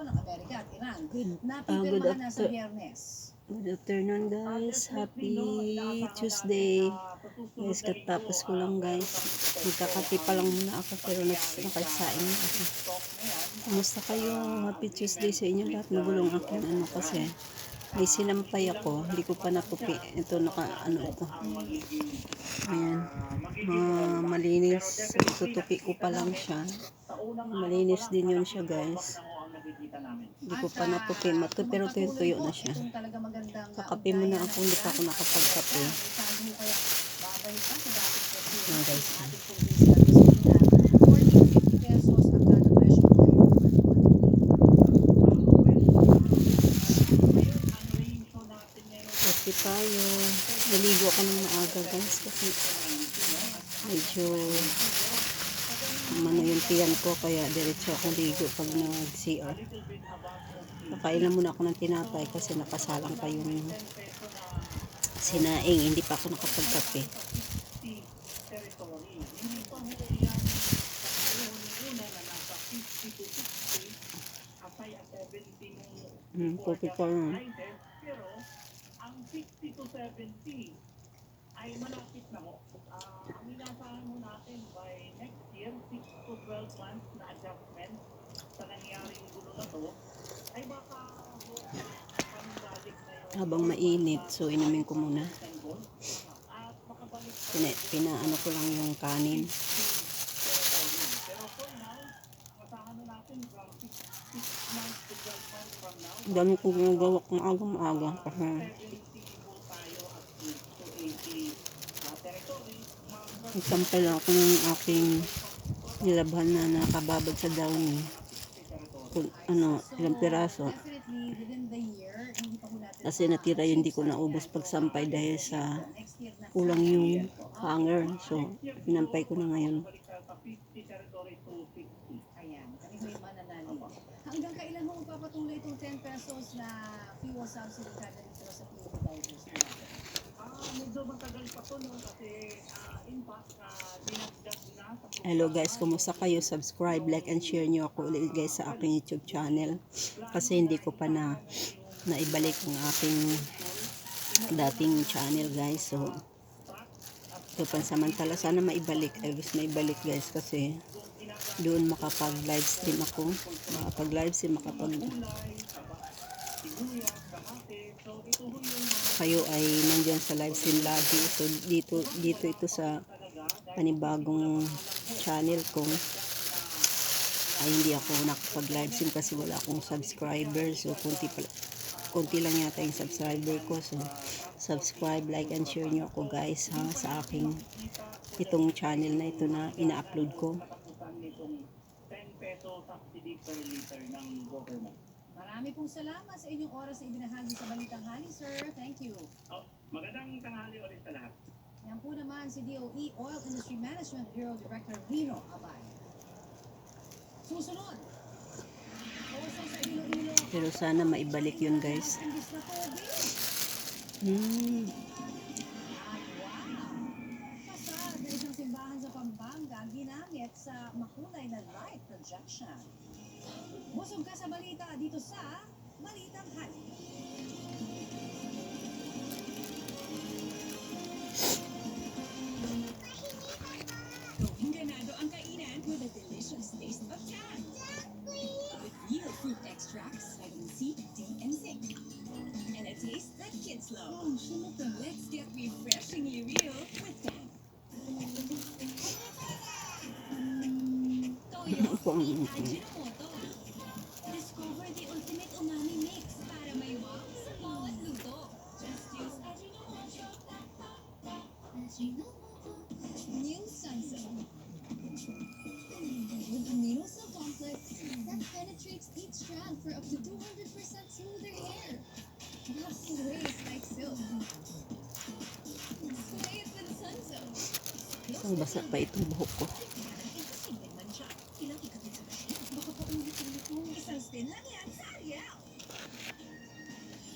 Good afternoon guys. Happy Tuesday. Guys, katapos ko lang guys. Magkakape pa lang muna ako pero nakagsain na ako. Kumusta kayo? Happy Tuesday sa inyo lahat. Nagulong aking kasi may sinampay ako. Hindi ko pa natupi. Ito ito. Ayan. Malinis. Tutupi ko pa lang siya. Malinis din yun siya guys. Hindi ko pa natupi. Pero tuyo na siya. Kakape muna ako. Hindi pa ako nakapagkape. Ayan guys. Kape tayo. Naligo ako ng maaga guys. Kasi medyo ano yung tiyan ko. Kaya diretso akong ligo pag nag-CR. Kakain muna ako ng tinapay kasi nakasalang pa yung sinaing. Hindi pa ako nakapagkape. Kopi pa rin. Pero ang 60 to 70 ay malapit na ho. Ang inasahan mo natin by next year, 6 to 12 months na adjustment sa nangyaring gulo na to, ay baka panibalik na yun. Habang mainit, so inumin ko muna. Pinaano ko lang yung kanin. Dami kong ginagawa kung aga-maaga kasi nagsampay lang ako ng aking nilabhan na nakababad sa downy. Ilang piraso. Kasi natira yun, hindi ko naubos pagsampay dahil sa kulang yung hanger. So, pinampay ko na ngayon. Hanggang kailan mo magpapatuloy itong 10 pesos na fuel subsidy kada litro sa PUV drivers? Medyo matagal pa to no kasi in fact dinagdag na sa Hello guys, kumusta kayo? Subscribe, like, and share nyo ako ulit guys sa aking YouTube channel. Kasi hindi ko pa naibalik ang aking dating channel guys. So, ito pansamantala. Sana maibalik. I wish maibalik guys kasi doon makapag-live stream ako. Kayo ay nandiyan sa live stream lagi. So, dito ito sa panibagong channel ko ay hindi ako nakapag-live stream kasi wala akong subscribers. So, konti lang yata yung subscriber ko. So, subscribe, like, and share nyo ako guys ha, sa aking itong channel na ito na ina-upload ko. 10 peso subsidy per liter ng government. Marami pong salamat sa inyong oras na ibinahagi sa Balitang Hali, sir. Thank you. Magandang tanghali ulit sa lahat. Yan po naman si DOE Oil Industry Management Bureau Director Rino Abay. Susunod. Sa Iloilo. Pero sana maibalik yun guys. Fasad na isang simbahan sa Pampanga ginamit sa makulay na light projection. Busog ka sa balita dito sa Balitang Hali. Gawing ganado ang kainan with a delicious taste of tan. With real fruit extracts, vitamin C, D, and zinc. And a taste that kids love. Let's get refreshingly real with tan. Toyo, Ajinomoto. Discover the ultimate umami mix para may wow sa bawat luto. Just use Ajinomoto. New Sunsilk. With amino cell complex that penetrates each strand for up to 200% smoother hair. Not sways like silk. Sway it with Sunsilk. Ang basa pa itong buhok ko. Imposible man siya. Ilang ikabit sa machine. Baka pa ulit-ulit mo. Isang spin lang yan sa Ariel.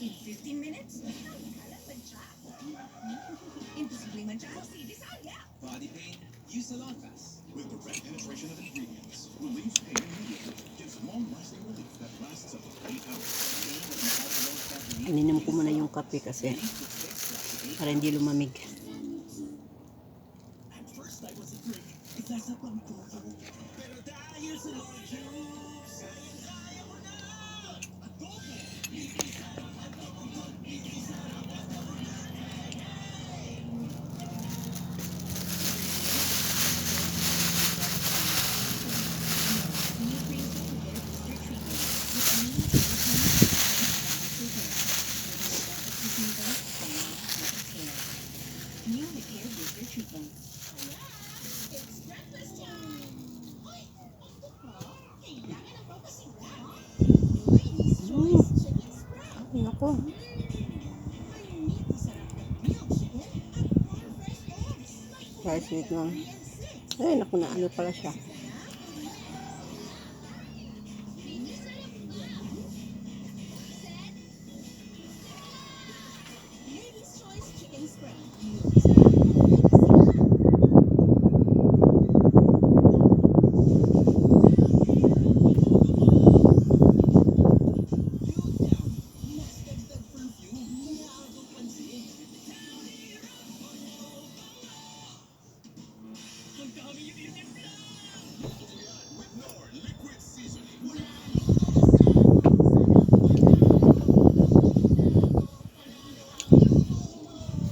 In 15 minutes, nagkalat man siya. Imposible man siya. Proceed sa Ariel. Body pain? Use Salonpas. With direct penetration of ingredients, relieves pain immediately. Gives long-lasting relief that lasts up to Ininom ko muna yung kape kasi para hindi lumamig. At first I was afraid. Isasapan ko. Pero dahil sa mga cubes, kaya mo na! Adobo! New Repair Booster Treatment. Nako. Guys, wait lang. Ay, naku na. Ano pala siya? Ladies' Choice Chicken Spread.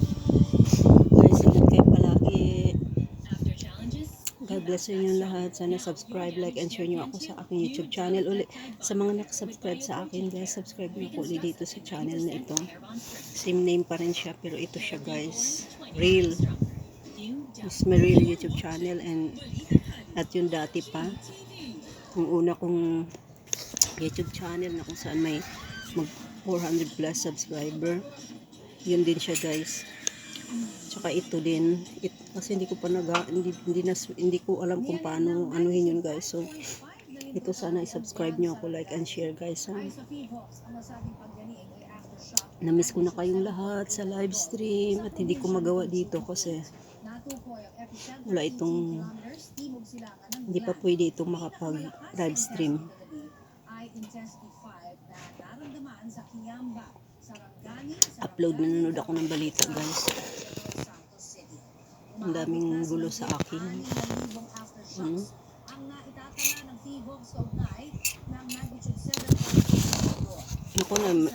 Guys, ingat kayo palagi. After challenges, God bless sa inyo lahat. Sana subscribe, like, and share nyo ako sa aking YouTube channel ulit. Sa mga nakasubscribe sa akin, guys, subscribe nyo ako ulit dito sa channel na ito. Same name pa rin siya, pero ito siya, guys. Real. It's my real YouTube channel, and at yung dati pa, yung una kong YouTube channel na kung saan may mag 400 plus subscriber. Yun din siya, guys. Tsaka ito din, kasi hindi ko pa hindi ko alam kung paano anuhin yun, guys. So ito, sana i-subscribe nyo ako, like and share, guys. Ha? Ay, sa Fevox, ang nasabing pagganiig ay aftershock. Namiss ko na kayong lahat sa live stream at hindi ko magawa dito kasi Natukoy ang epicenter wala itong 18 kilometers timog silangan ng hindi pa Glan. pwede itong makapag live stream. Ay intensity 5 na naramdaman sa Kiamba, Sarangani, Upload, nanonood ako ng balita, guys. Santos City. Ang daming gulo sa akin. 6,000 aftershocks Hmm? ang naitatala ng Fevox kaugnay ng magnitude 7.8 Ako na,